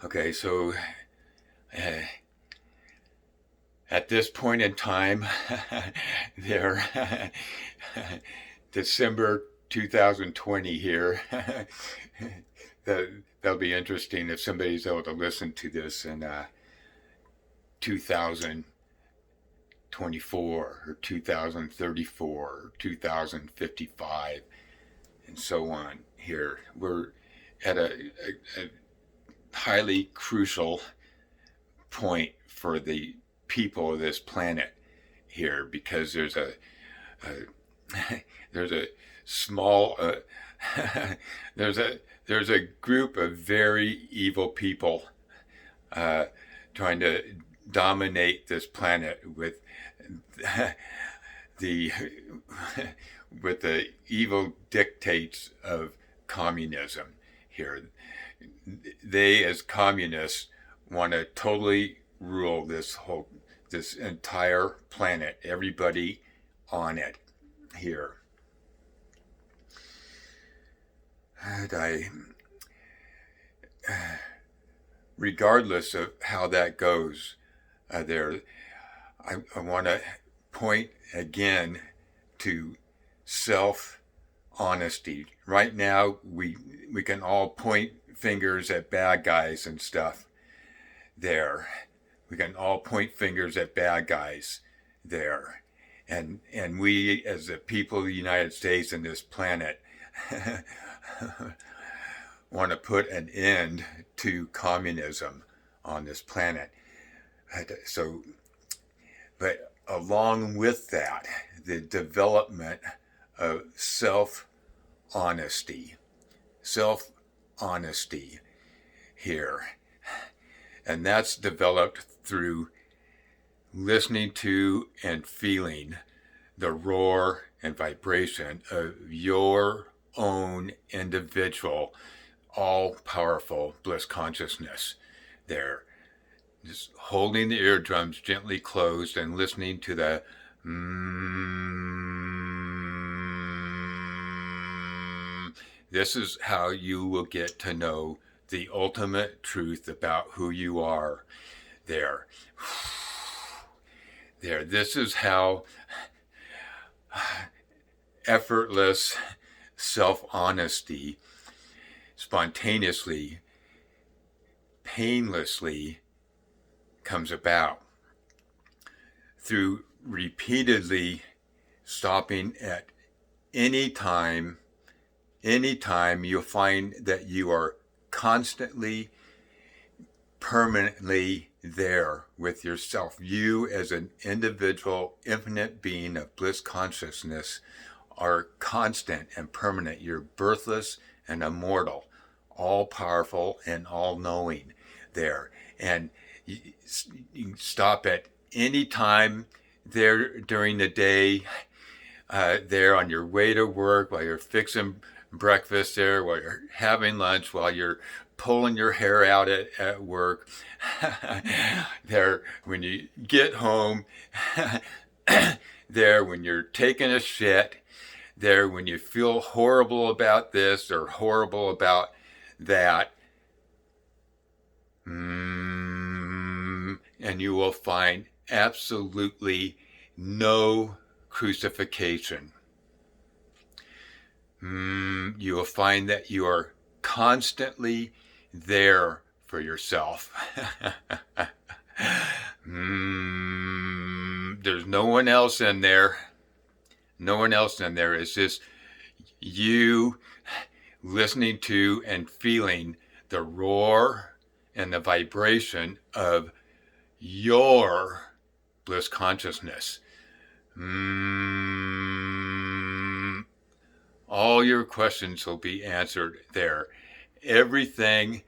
Okay, so uh, at this point in time, they're December 2020 here. That'll be interesting if somebody's able to listen to this in 2024 or 2034 or 2055 and so on. Here we're at a highly crucial point for the people of this planet here, because there's a small there's a group of very evil people trying to dominate this planet with the with the evil dictates of communism here. They, as communists, want to totally rule this entire planet, everybody on it here. And regardless of how that goes, I want to point again to self-honesty. Right now, we can all point fingers at bad guys and stuff there. We can all point fingers at bad guys there. And we, as the people of the United States and this planet, want to put an end to communism on this planet. But along with that, the development of self-honesty here. And that's developed through listening to and feeling the roar and vibration of your own individual, all-powerful bliss consciousness there. Just holding the eardrums gently closed and listening to the This is how you will get to know the ultimate truth about who you are there. This is how effortless self-honesty spontaneously, painlessly comes about through repeatedly stopping at any time you'll find that you are constantly, permanently there with yourself. You as an individual, infinite being of bliss consciousness are constant and permanent. You're birthless and immortal, all-powerful and all-knowing there. And you stop at any time there during the day, there on your way to work, while you're fixing breakfast there, while you're having lunch, while you're pulling your hair out at work, there when you get home, there when you're taking a shit, there when you feel horrible about this or horrible about that. And you will find absolutely no crucifixion. You will find that you are constantly there for yourself. There's no one else in there. No one else in there. It's just you listening to and feeling the roar and the vibration of your bliss consciousness. All your questions will be answered there. Everything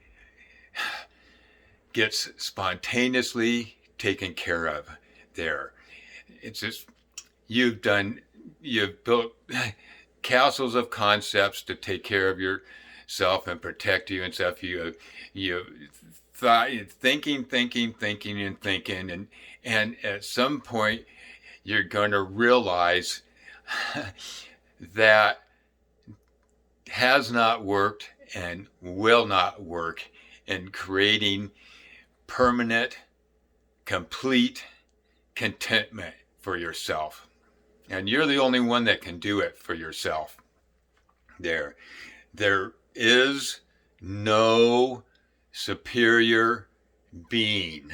gets spontaneously taken care of there. It's just, you've built castles of concepts to take care of yourself and protect you and stuff. You thought, thinking, and at some point you're going to realize that has not worked and will not work in creating permanent, complete contentment for yourself. And you're the only one that can do it for yourself. There is no superior being.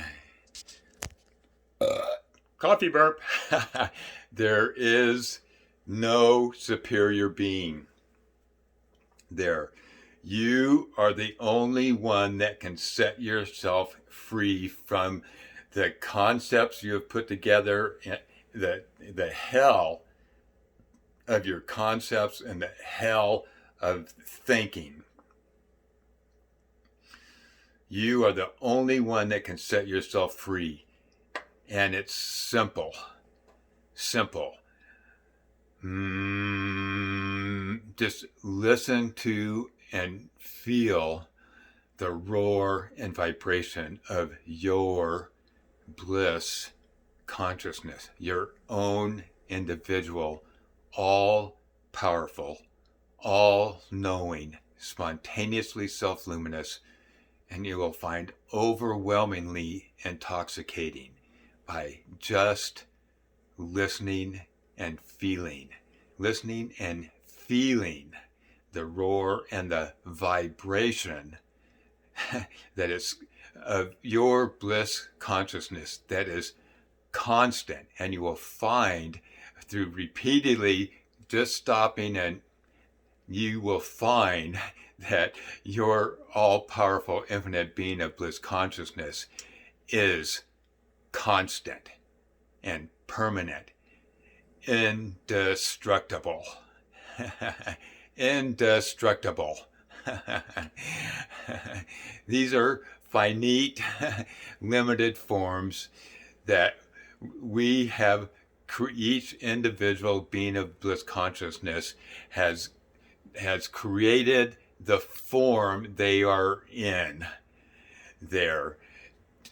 Coffee burp. There is no superior being. You are the only one that can set yourself free from the concepts you have put together, the hell of your concepts and the hell of thinking. You are the only one that can set yourself free. And it's simple. Simple. Just listen to and feel the roar and vibration of your bliss consciousness, your own individual, all-powerful, all-knowing, spontaneously self-luminous, and you will find overwhelmingly intoxicating by just listening and feeling the roar and the vibration that is of your bliss consciousness that is constant. And you will find through repeatedly just stopping, and you will find that your all-powerful infinite being of bliss consciousness is constant and permanent, indestructible. Indestructible. These are finite, limited forms that we have. Each individual being of bliss consciousness has created the form they are in there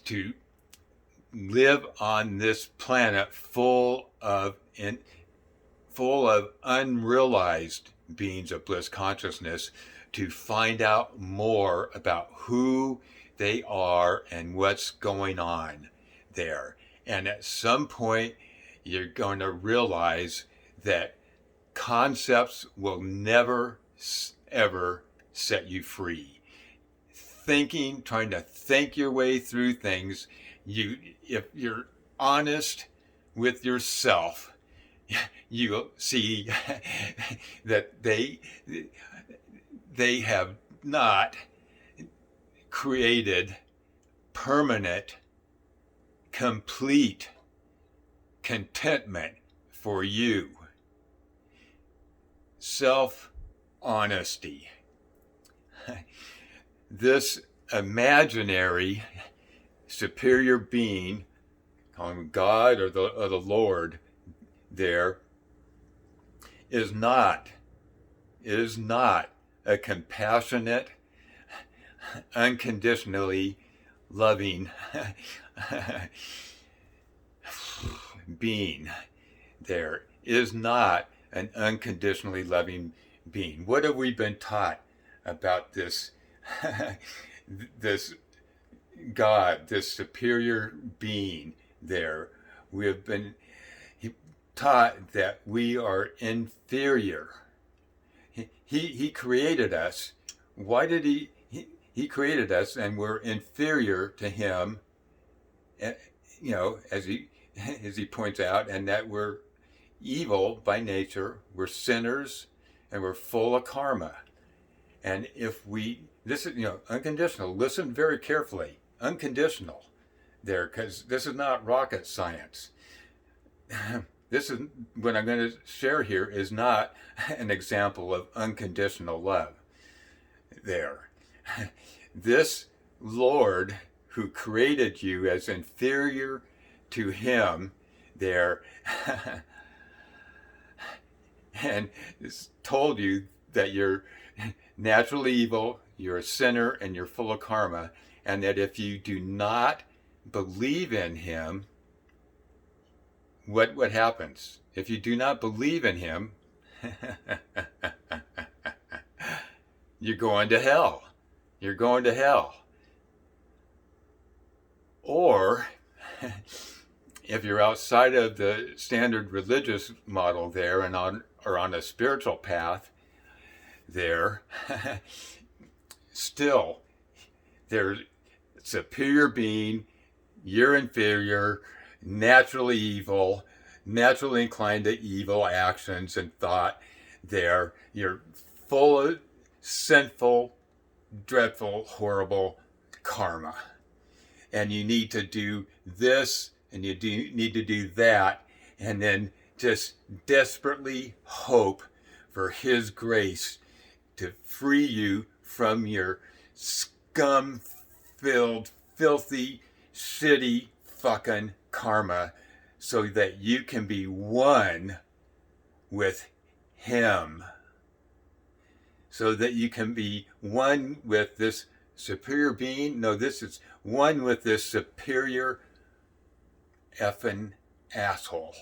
to live on this planet full of unrealized beings of bliss consciousness, to find out more about who they are and what's going on there. And at some point, you're going to realize that concepts will never, ever set you free. Trying to think your way through things, if you're honest with yourself, you'll see that they have not created permanent, complete contentment for you. Self-honesty. This imaginary superior being, call him God or the Lord, there is not a compassionate, unconditionally loving being. There is not an unconditionally loving being. What have we been taught about this this God, this superior being there? We have been taught that we are inferior. He created us. Why did he created us, and we're inferior to him, as he points out, and that we're evil by nature, we're sinners, and we're full of karma. And if this is, unconditional, listen very carefully, unconditional there, because this is not rocket science. This is what I'm going to share here is not an example of unconditional love there. This Lord who created you as inferior to him there and told you that you're naturally evil, you're a sinner, and you're full of karma, and that if you do not believe in him, what happens? If you do not believe in him, you're going to hell. You're going to hell. Or if you're outside of the standard religious model there and on a spiritual path there, still there's superior being, you're inferior, naturally evil, naturally inclined to evil actions and thought there. You're full of sinful, dreadful, horrible karma. And you need to do this and you need to do that, and then just desperately hope for His grace to free you from your scum-filled, filthy, shitty fucking karma, so that you can be one with Him. So that you can be one with this superior being. No, this is one with this superior effing asshole.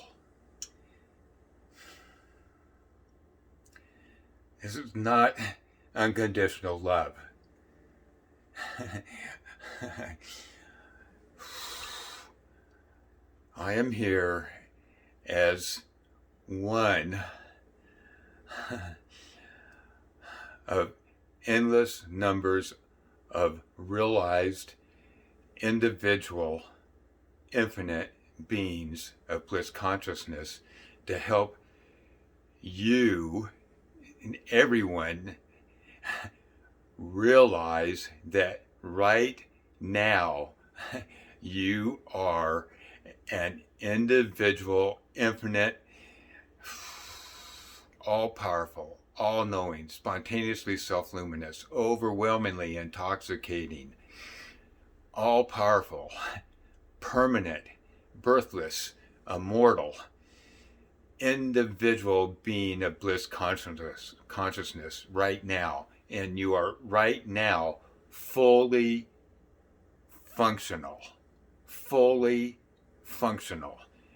This is not unconditional love. I am here as one of endless numbers of realized individual infinite beings of bliss consciousness to help you and everyone realize that right now you are an individual, infinite, all-powerful, all-knowing, spontaneously self-luminous, overwhelmingly intoxicating, all-powerful, permanent, birthless, immortal, individual being of bliss consciousness right now. And you are right now fully functional.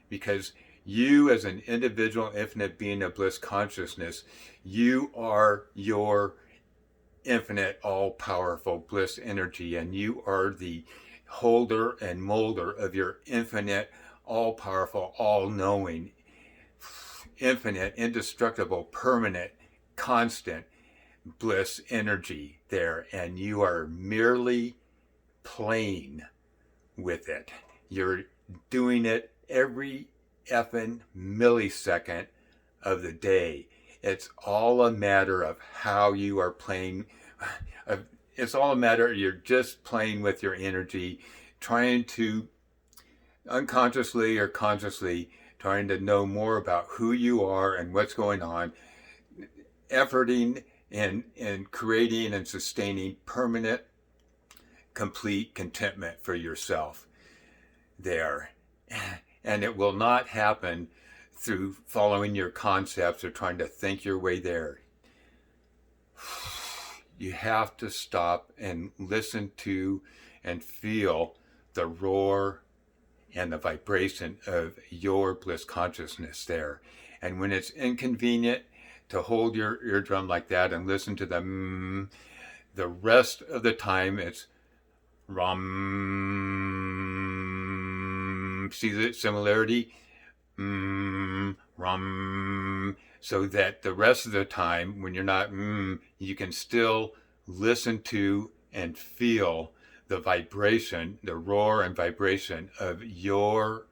Because you, as an individual infinite being of bliss consciousness, you are your infinite all-powerful bliss energy, and you are the holder and molder of your infinite all-powerful, all-knowing, infinite, indestructible, permanent, constant bliss energy there. And you are merely playing with it. You're doing it every effing millisecond of the day. It's all a matter of how you are playing. It's all a matter, you're just playing with your energy, trying to unconsciously or consciously trying to know more about who you are and what's going on, efforting and creating and sustaining permanent, complete contentment for yourself there. And it will not happen through following your concepts or trying to think your way there. You have to stop and listen to and feel the roar and the vibration of your bliss consciousness there. And when it's inconvenient to hold your eardrum like that and listen to the rest of the time it's rum. See the similarity? Rum. So that the rest of the time, when you're not you can still listen to and feel the vibration, the roar and vibration of your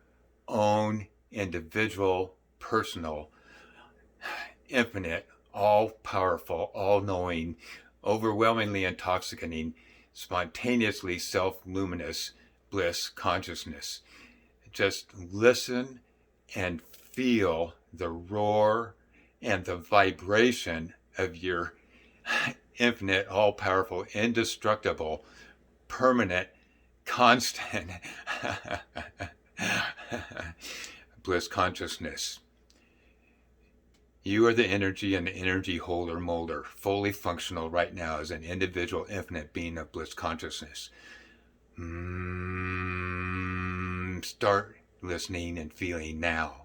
own individual, personal, infinite, all-powerful, all-knowing, overwhelmingly intoxicating, spontaneously self-luminous bliss consciousness. Just listen and feel the roar and the vibration of your infinite, all-powerful, indestructible, permanent, constant bliss consciousness. You are the energy and the energy holder molder, fully functional right now as an individual, infinite being of bliss consciousness. Start listening and feeling now.